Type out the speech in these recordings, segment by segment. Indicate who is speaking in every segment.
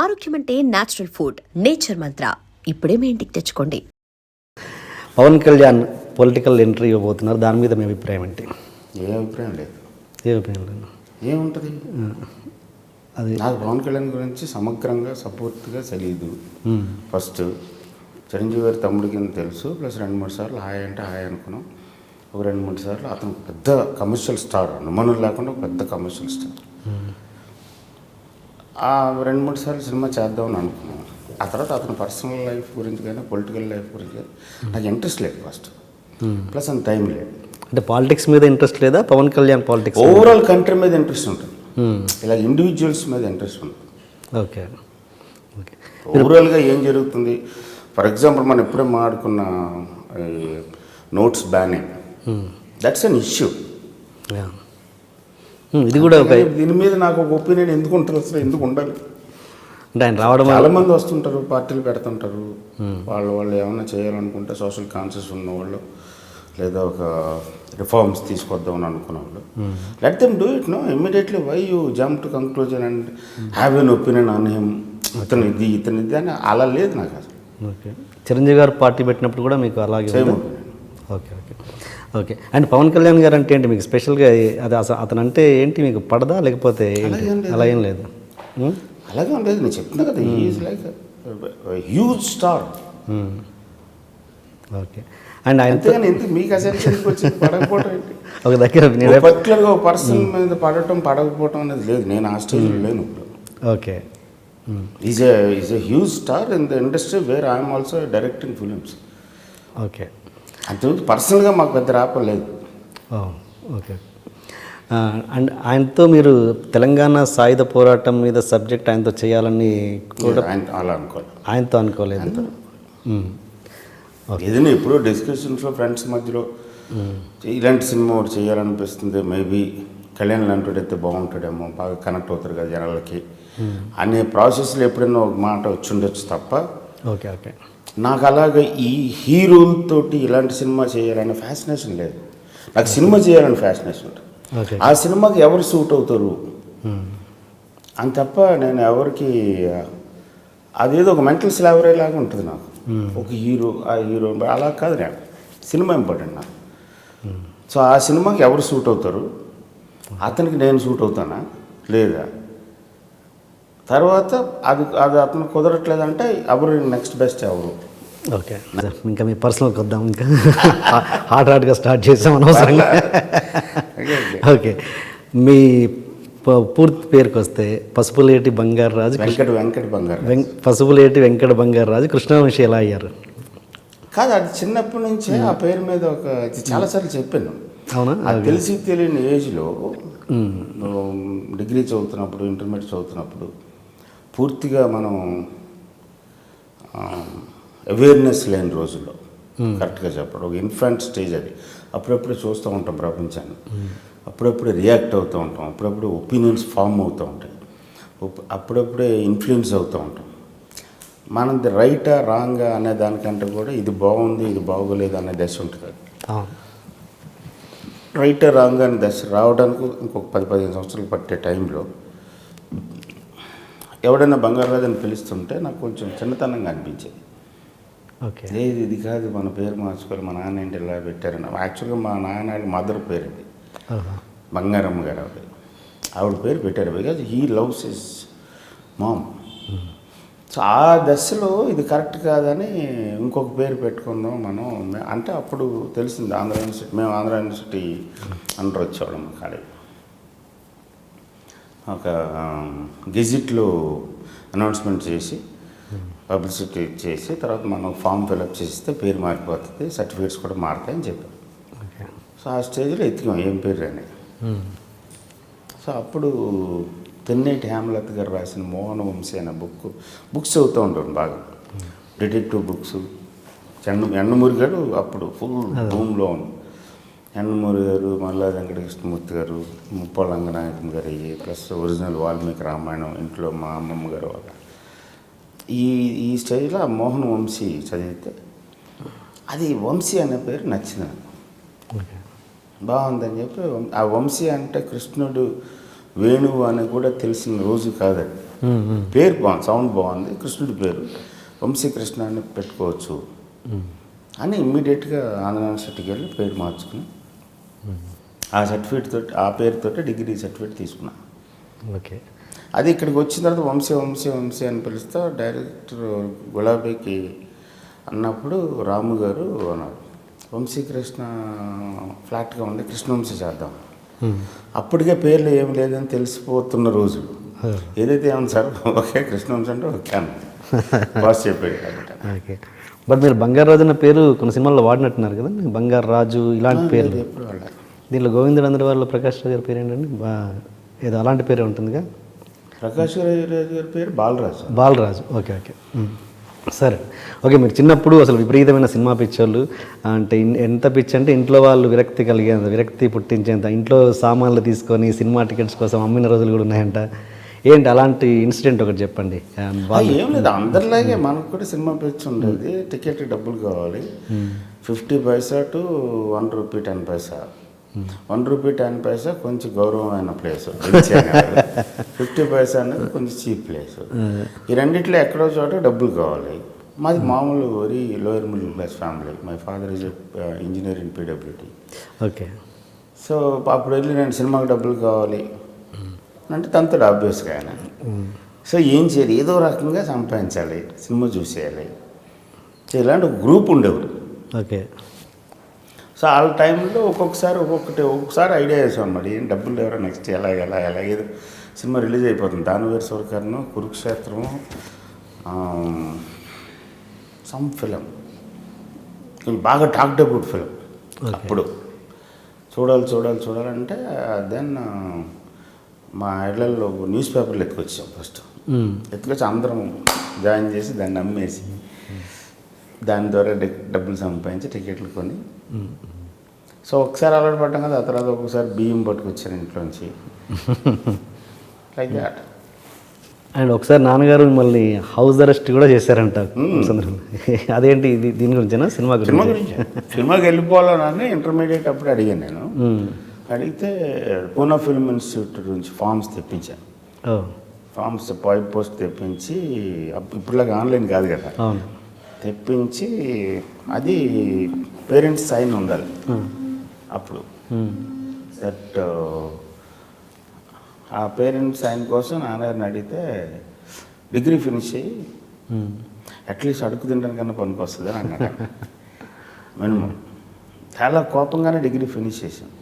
Speaker 1: ఆరోగ్యం అంటే natural food. Nature మంత్ర ఇప్పుడే మీ ఇంటికి తెచ్చుకోండి.
Speaker 2: పవన్ కళ్యాణ్ పొలిటికల్ ఎంట్రీ ఇవ్వబోతున్నారు. దాని మీద మీ అభిప్రాయం ఏంటి?
Speaker 3: ఏ అభిప్రాయం లేదు.
Speaker 2: ఏ అభిప్రాయం లేదు?
Speaker 3: ఏముంటుంది? అది నాకు పవన్ కళ్యాణ్ గురించి సమగ్రంగా సపోర్ట్గా తెలియదు. ఫస్ట్ చిరంజీవి గారి తమ్ముడి కింద తెలుసు, ప్లస్ 2-3 సార్లు హాయ్ అంటే హాయ్ అనుకున్నాం. ఒక 2-3 సార్లు అతను పెద్ద కమర్షియల్ స్టార్, అనుమానం లేకుండా ఒక పెద్ద కమర్షియల్ స్టార్. ఆ 2-3 సార్లు సినిమా చేద్దామని అనుకున్నాం. ఆ తర్వాత అతని పర్సనల్ లైఫ్ గురించి కానీ పొలిటికల్ లైఫ్ గురించి కానీ నాకు ఇంట్రెస్ట్ లేదు ఫస్ట్, ప్లస్ అంత టైం లేదు. అంటే
Speaker 2: పాలిటిక్స్ మీద ఇంట్రెస్ట్ లేదా Pawan Kalyan? Politics
Speaker 3: overall country మీద ఇంట్రెస్ట్ ఉంటుంది, ఇలా ఇండివిజువల్స్ మీద ఇంట్రెస్ట్ ఉంటుంది.
Speaker 2: Okay okay.
Speaker 3: ఓవరాల్గా ఏం జరుగుతుంది? ఫర్ ఎగ్జాంపుల్ మనం ఎప్పుడే మాట్లాడుకున్న notes banning, that's an issue.
Speaker 2: ఇది కూడా ఒక
Speaker 3: దీని మీద నాకు ఒక ఒపీనియన్ ఎందుకు ఉంటుంది, అసలు ఎందుకు ఉండాలి
Speaker 2: అంటే ఆయన రావడం
Speaker 3: చాలామంది వస్తుంటారు, పార్టీలు పెడుతుంటారు, వాళ్ళు ఏమైనా చేయాలనుకుంటే సోషల్ కాన్షియస్ ఉన్నవాళ్ళు లేదా ఒక రిఫార్మ్స్ తీసుకొద్దామని అనుకున్న వాళ్ళు, let them do it. No immediately why you jump to conclusion and have an opinion on him, ఇతను ఇది అని అలా లేదు నాకు అసలు.
Speaker 2: ఓకే. చిరంజీవి గారు పార్టీ పెట్టినప్పుడు కూడా మీకు అలాగే
Speaker 3: సేమ్
Speaker 2: ఉందా? Okay okay okay. And Pawan Kalyan గారు అంటే ఏంటి మీకు స్పెషల్గా? అది అతను అంటే ఏంటి మీకు పడదా లేకపోతే అలా ఏం లేదు?
Speaker 3: అలాగే ఉండేది, నేను చెప్తున్నా కదా, is like huge star.
Speaker 2: Okay. And
Speaker 3: అంతేగాని ఎందుకు మీకు అసలు వచ్చింది పడకపోవటం ఏంటి?
Speaker 2: ఒక దగ్గర
Speaker 3: పర్టికులర్గా ఒక పర్సన్ మీద పడకపోవటం అనేది లేదు. నేను ఆ స్టేజ్లో లేను ఇప్పుడు.
Speaker 2: Okay.
Speaker 3: Is a huge star in the industry where I'm also directing films.
Speaker 2: Okay.
Speaker 3: అంతకుముందు పర్సనల్గా మాకు పెద్ద రాపం లేదు.
Speaker 2: ఓకే. అండ్ ఆయనతో మీరు తెలంగాణ సాయుధ పోరాటం మీద సబ్జెక్ట్ ఆయనతో చేయాలని కూడా
Speaker 3: అలా అనుకోలేదు.
Speaker 2: ఆయనతో అనుకోలేదు.
Speaker 3: ఏదైనా ఎప్పుడో డిస్కషన్స్లో ఫ్రెండ్స్ మధ్యలో ఇలాంటి సినిమా ఒకటి చేయాలనిపిస్తుంది, మేబీ కళ్యాణ్ లాంటి అయితే బాగుంటాడేమో, బాగా కనెక్ట్ అవుతారు కదా జనాలకి అనే ప్రాసెస్లో ఎప్పుడైనా ఒక మాట వచ్చి ఉండొచ్చు తప్ప.
Speaker 2: Okay okay.
Speaker 3: నాకు అలాగే ఈ హీరోలతోటి ఇలాంటి సినిమా చేయాలనే ఫ్యాసినేషన్ లేదు. నాకు సినిమా చేయాలని ఫ్యాసినేషన్ ఉంటుంది. ఆ సినిమాకి ఎవరు సూట్ అవుతారు అని తప్ప నేను ఎవరికి అదేదో ఒక మెంటల్ స్లావరీ లాగా ఉంటుంది నాకు. ఒక హీరో ఆ హీరో అలా కాదు, నేను సినిమా ఇంపార్టెంట్ నాకు. సో ఆ సినిమాకి ఎవరు సూట్ అవుతారు, అతనికి నేను సూట్ అవుతానా లేదా, తర్వాత అది అది అతను కుదరట్లేదంటే ఎవరు నెక్స్ట్ బెస్ట్ ఎవరు.
Speaker 2: ఓకే. ఇంకా మీ పర్సనల్కి వద్దాం. ఇంకా హాట్గా స్టార్ట్ చేసాం అనవసరంగా. ఓకే. మీ పూర్తి పేరుకి వస్తే పసుపులేటి బంగారరాజు
Speaker 3: వెంకట బంగారు
Speaker 2: పసుపులేటి వెంకట బంగారరాజు కృష్ణవంశీ ఎలా అయ్యారు?
Speaker 3: కాదు, అది చిన్నప్పటి నుంచే ఆ పేరు మీద ఒక చాలాసార్లు చెప్పాను.
Speaker 2: అవునా?
Speaker 3: అది తెలిసి తెలియని ఏజ్లో డిగ్రీ చదువుతున్నప్పుడు, ఇంటర్మీడియట్ చదువుతున్నప్పుడు పూర్తిగా మనం అవేర్నెస్ లేని రోజుల్లో, కరెక్ట్గా చెప్పడం ఒక ఇన్ఫాంట్ స్టేజ్ అది. అప్పుడప్పుడు చూస్తూ ఉంటాం ప్రపంచాన్ని, అప్పుడప్పుడు రియాక్ట్ అవుతూ ఉంటాం, అప్పుడప్పుడు ఒపీనియన్స్ ఫామ్ అవుతూ ఉంటాయి, అప్పుడప్పుడే ఇన్ఫ్లుయెన్స్ అవుతూ ఉంటాం. మనది రైటా రాంగా అనే దానికంటే కూడా ఇది బాగుంది ఇది బాగోలేదు అనే దశ ఉంటుంది. రైటా రాంగా అనే దశ రావడానికి ఇంకొక 10-15 సంవత్సరాలు పట్టే టైంలో ఎవడైనా బంగారరాజు అని పిలుస్తుంటే నాకు కొంచెం చిన్నతనంగా అనిపించేది.
Speaker 2: ఓకే.
Speaker 3: లేదు ఇది కాదు, మన పేరు మార్చుకోవాలి, మా నాన్న ఏంటి ఇలా పెట్టారని. యాక్చువల్గా మా నాన్న మదర్ పేరు ఇది, బంగారమ్మ గారు. ఆవిడ పేరు పెట్టారు because he loves his mom. So ఆ దశలో ఇది కరెక్ట్ కాదని ఇంకొక పేరు పెట్టుకుందాం మనం అంటే అప్పుడు తెలిసింది ఆంధ్ర యూనివర్సిటీ, మేము ఆంధ్ర యూనివర్సిటీ అండర్ వచ్చేవాళ్ళం కాలేజ్. ఒక గెజిట్లో అనౌన్స్మెంట్ చేసి పబ్లిసిటీ చేసి తర్వాత మనం ఫామ్ ఫిలప్ చేస్తే పేరు మారిపోతుంది, సర్టిఫికేట్స్ కూడా మారుతాయని చెప్పాం. సో ఆ స్టేజ్లో ఎత్తికాం ఏం పేరు అని. సో అప్పుడు తెన్నేటి హేమలత గారు రాసిన మోహన వంశీ అనే బుక్స్ చదువుతూ ఉంటాను బాగా, డిటెక్టివ్ బుక్స్. ఎండమూరి గారు అప్పుడు ఫుల్ భూమిలో ఉంది. ఎండమూరి గారు, మల్లా వెంకటకృష్ణమూర్తి గారు, ముప్పాళ్ళ రంగనాయకం గారు, ప్లస్ ఒరిజినల్ వాల్మీకి రామాయణం ఇంట్లో మా అమ్మమ్మ గారు వాళ్ళ ఈ స్టేజ్లో ఆ మోహన్ వంశీ చదివితే అది వంశీ అనే పేరు నచ్చింది నాకు, బాగుందని చెప్పి. ఆ వంశీ అంటే కృష్ణుడు వేణువు అని కూడా తెలిసిన రోజు కాదండి. పేరు బాగుంది, సౌండ్ బాగుంది, కృష్ణుడి పేరు వంశీకృష్ణ అని పెట్టుకోవచ్చు అని ఇమ్మీడియట్గా ఆంధ్ర యూనివర్సిటీకి వెళ్ళి పేరు మార్చుకుని ఆ సర్టిఫికేట్ తోటి, ఆ పేరుతోటి డిగ్రీ సర్టిఫికేట్ తీసుకున్నా.
Speaker 2: ఓకే.
Speaker 3: అది ఇక్కడికి వచ్చిన తర్వాత వంశీ వంశీ వంశీ అని పిలుస్తా డైరెక్టర్ గులాబీకి అన్నప్పుడు రాము గారు అన్నారు, వంశీకృష్ణ ఫ్లాట్గా ఉంది, కృష్ణవంశీ చేద్దాం. అప్పటికే పేర్లు ఏం లేదని తెలిసిపోతున్న రోజులు. ఏదైతే ఏమన్నా సార్ ఓకే కృష్ణవంశీ అంటే ఓకే అన్న బాస్ చెప్పాడు కాబట్టి.
Speaker 2: ఓకే. బట్ మీరు బంగారు రాజు అన్న పేరు కొన్ని సినిమాల్లో వాడినట్టున్నారు కదా, బంగారు రాజు ఇలాంటి పేర్లు.
Speaker 3: ఎప్పుడు వాడారు.
Speaker 2: దీనిలో గోవిందుడు అందరి వాళ్ళ ప్రకాష్ రాజు గారి పేరు ఏంటండి? ఏదో అలాంటి పేరే ఉంటుందిగా.
Speaker 3: ప్రకాష్ రాజు గారి పేరు బాలరాజు.
Speaker 2: బాలరాజు. ఓకే ఓకే సరే. ఓకే, మీరు చిన్నప్పుడు అసలు విపరీతమైన సినిమా పిక్చర్లు అంటే ఎంత పిచ్చి అంటే ఇంట్లో వాళ్ళు విరక్తి కలిగేంత, విరక్తి పుట్టించేంత, ఇంట్లో సామాన్లు తీసుకొని సినిమా టికెట్స్ కోసం అమ్మిన రోజులు కూడా ఉన్నాయంట. ఏంటి అలాంటి ఇన్సిడెంట్ ఒకటి చెప్పండి.
Speaker 3: ఏం లేదు, అందరిలాగే మనకు కూడా సినిమా పిచ్చి ఉండేది. టికెట్ డబ్బులు కావాలి, 50 పైసా టు 1 రూపీ 10 పైసా. 1 రూపీ 10 పైసా కొంచెం గౌరవమైన ప్లేస్, 50 పైసా అనేది కొంచెం చీప్ ప్లేస్. ఈ రెండిట్లో ఎక్కడో చోట డబ్బులు కావాలి. మాది మామూలు very lower middle class family. My father is engineer in PWD.
Speaker 2: Okay.
Speaker 3: So అప్పుడు వెళ్ళి నేను సినిమాకి డబ్బులు కావాలి అంటే తంతుడు ఆబ్వియస్గా ఆయన. సో ఏం చేయాలి, ఏదో రకంగా సంపాదించాలి, సినిమా చూసేయాలి. సో ఇలాంటి ఒక గ్రూప్ ఉండేవారు.
Speaker 2: ఓకే.
Speaker 3: సో ఆ టైంలో ఒక్కొక్కసారి ఐడియా చేసాం అన్నమాట, ఏం డబ్బులు ఎవరో నెక్స్ట్ ఎలాగేదో సినిమా రిలీజ్ అయిపోతుంది. దానవీర సూరకర్ను, కురుక్షేత్రము, సమ్ ఫిలిం బాగా టాక్డ్ అబౌట్ ఫిలిం. అప్పుడు చూడాలంటే దెన్ మా ఇళ్లలో న్యూస్ పేపర్లు ఎత్తుకొచ్చాం. ఫస్ట్ ఎత్తుకొచ్చి అందరం జాయిన్ చేసి దాన్ని అమ్మేసి దాని ద్వారా డబ్బులు సంపాదించి టికెట్లు కొని. సో ఒకసారి అలవాటు పడ్డాం కదా, ఆ తర్వాత ఒక్కొక్కసారి బియ్యం పట్టుకొచ్చాను ఇంట్లోంచి, లైక్ దాట్.
Speaker 2: అండ్ ఒకసారి నాన్నగారు మళ్ళీ హౌస్ అరెస్ట్ కూడా చేశారంట. అదేంటి, దీని గురించేనా? సినిమా గురించి.
Speaker 3: సినిమాకి వెళ్ళిపోవాలని ఇంటర్మీడియట్ అప్పుడు అడిగాను నేను. అడిగితే పూనా ఫిల్మ్ ఇన్స్టిట్యూట్ నుంచి ఫామ్స్ తెప్పించాను. ఫామ్స్ పోస్ట్ తెప్పించి, ఇప్పుడులాగా ఆన్లైన్ కాదు కదా, తెప్పించి అది పేరెంట్స్ సైన్ ఉండాలి అప్పుడు. దట్ ఆ పేరెంట్స్ సైన్ కోసం నాన్నగారిని అడిగితే డిగ్రీ ఫినిష్ అయ్యి అట్లీస్ట్ అడుగు తినడానికన్నా పనికి వస్తుంది అని అన్నాడు మినిమం. చాలా కోపంగానే డిగ్రీ ఫినిష్ చేశాను.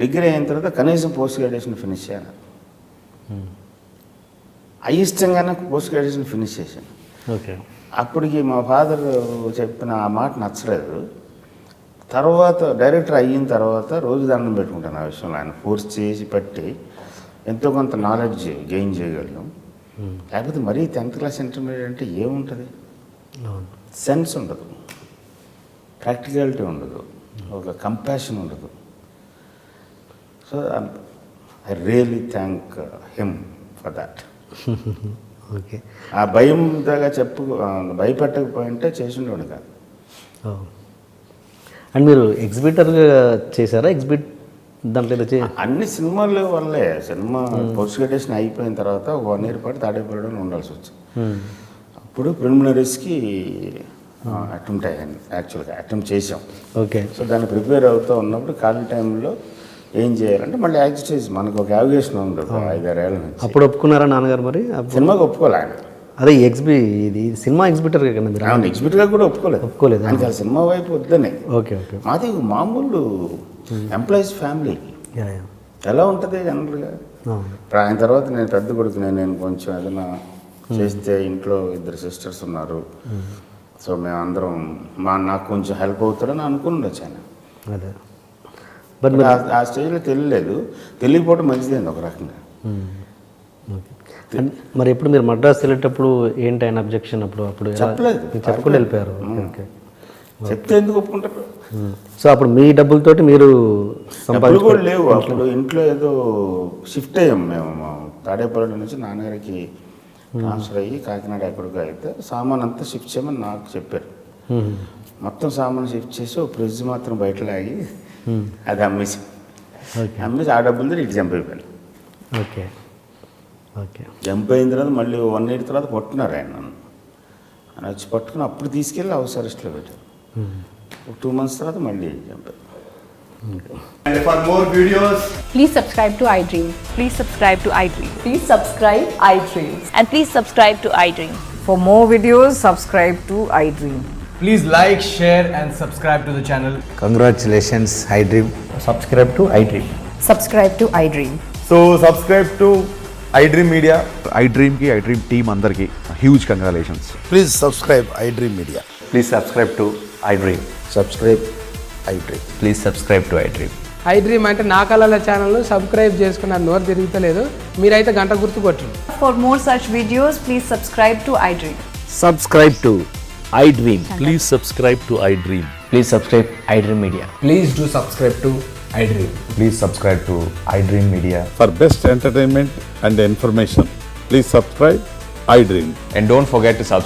Speaker 3: డిగ్రీ అయిన తర్వాత కనీసం పోస్ట్ గ్రాడ్యుయేషన్ ఫినిష్ చేయాలి, అయిష్టంగానే పోస్ట్ గ్రాడ్యుయేషన్ ఫినిష్ చేశాను.
Speaker 2: ఓకే.
Speaker 3: అప్పటికి మా ఫాదర్ చెప్పిన ఆ మాట నచ్చలేదు. తర్వాత డైరెక్టర్ అయిన తర్వాత రోజు దండం పెట్టుకుంటాను ఆ విషయంలో. ఆయన ఫోర్స్ చేసి పట్టి ఎంతో కొంత నాలెడ్జ్ గెయిన్ చేయగలిగాం. లేకపోతే మరీ 10th క్లాస్ ఇంటర్మీడియట్ అంటే ఏముంటుంది, సెన్స్ ఉండదు, ప్రాక్టికాలిటీ ఉండదు, ఒక కంపాషన్ ఉండదు. So I really thank him for that.
Speaker 2: Okay.
Speaker 3: ఆ భయం దాకా భయపెట్టకపోయింటే చేసిండేవాడు కాదు.
Speaker 2: అండ్ మీరు ఎగ్జిబిటర్గా చేశారా? దాంట్లో
Speaker 3: అన్ని సినిమాల వల్లే. సినిమా పోస్ట్ గ్రాడ్యుయేషన్ అయిపోయిన తర్వాత 1 year పాటు తాడేపల్లిలో ఉండాల్సి వచ్చింది. అప్పుడు ప్రిలిమినరీస్కి అటెంప్ట్ అయ్యాను. యాక్చువల్గా అటెంప్ట్ చేసాం.
Speaker 2: ఓకే.
Speaker 3: సో దాన్ని ప్రిపేర్ అవుతూ ఉన్నప్పుడు ఖాళీ టైంలో ఏం చేయాలంటే మళ్ళీ యాక్ట్ చేసి మనకు ఒక యావిగేషన్ ఉంది 5-6 ఏళ్ళ నుంచి.
Speaker 2: అప్పుడు ఒప్పుకున్నారా నాన్నగారు? మరి
Speaker 3: సినిమాకి ఒప్పుకోలే ఆయన.
Speaker 2: అదే ఇది సినిమా ఎగ్జిబిటర్ కదా మీరు?
Speaker 3: అవును, ఎగ్జిబిటర్గా కూడా ఒప్పుకోలేదు ఆయనకి. ఆ సినిమా వైపు వద్దనే.
Speaker 2: Okay okay.
Speaker 3: మాది మామూలు ఎంప్లాయీస్ ఫ్యామిలీ. ఎలా ఉంటుంది జనరల్గా. ఇప్పుడు ఆయన తర్వాత నేను పెద్ద కొడుకునే, నేను కొంచెం ఏదైనా చేస్తే ఇంట్లో 2 sisters ఉన్నారు. సో మేమందరం నాకు కొంచెం హెల్ప్ అవుతారని అనుకుని ఉండొచ్చు ఆయన.
Speaker 2: అదే.
Speaker 3: బట్ ఆ స్టేజ్లో తెలియకపోవడం మంచిదేంది ఒక రకంగా.
Speaker 2: మరి ఎప్పుడు మీరు మద్రాసు వెళ్ళేటప్పుడు ఏంటి ఆయన అబ్జెక్షన్? అప్పుడు
Speaker 3: చెప్పలేదు,
Speaker 2: చెప్పకుండా వెళ్ళిపోయారు. ఓకే.
Speaker 3: చెప్తే ఎందుకు ఒప్పుకుంటారు?
Speaker 2: సో అప్పుడు మీ డబ్బులతోటి మీరు
Speaker 3: డబ్బులు కూడా లేవు అప్పుడు. ఇంట్లో ఏదో షిఫ్ట్ అయ్యాం మేము. తాడేపల్లి నుంచి నాన్నగారికి ట్రాన్స్ఫర్ అయ్యి కాకినాడ ఎక్కడికో అయితే సామాన్ అంతా షిఫ్ట్ చేయమని నాకు చెప్పారు. మొత్తం సామాన్ షిఫ్ట్ చేసి ఒక ఫ్రిడ్జ్ మాత్రం బయట లాగి అది అమ్మేసి ఆ డబ్బులతో ఇటు చంపైపోయాను.
Speaker 2: ఓకే. ఓకే.
Speaker 3: జంప్ అయిన తర్వాత మళ్ళీ 1 ఇయర్ తర్వాత పట్టుకున్నారు ఆయన నన్ను. ఆయన వచ్చి పట్టుకుని అప్పుడు తీసుకెళ్ళి హౌస్ అరెస్ట్లో పెట్టారు. 2 months తర్వాత మళ్ళీ jump.
Speaker 4: And for more videos,
Speaker 5: Please subscribe to iDream.
Speaker 6: Please subscribe to iDream.
Speaker 1: Please subscribe iDream.
Speaker 6: And please subscribe to iDream.
Speaker 7: For more videos, subscribe to iDream.
Speaker 4: please like, share, and subscribe to the channel.
Speaker 8: Congratulations, iDream.
Speaker 4: Subscribe to iDream.
Speaker 7: Subscribe to iDream.
Speaker 9: So subscribe to iDream Media.
Speaker 10: iDream ki iDream team andarki huge congratulations.
Speaker 8: Please subscribe iDream Media.
Speaker 10: Please subscribe to iDream.
Speaker 8: Subscribe iDream.
Speaker 10: Please subscribe to iDream.
Speaker 11: iDream అంటే నా కళల channel subscribe చేసుకున్న నోరు తిరుగుతలేదు, మీరైతే గంట గుర్తు కొట్టండి.
Speaker 6: For more such videos, please subscribe to iDream.
Speaker 8: Subscribe to iDream.
Speaker 12: Please subscribe to iDream.
Speaker 8: Please subscribe iDream Media.
Speaker 4: Please do subscribe to iDream.
Speaker 10: Please subscribe to iDream Media.
Speaker 9: For best entertainment and information, please subscribe iDream.
Speaker 10: And don't forget to subscribe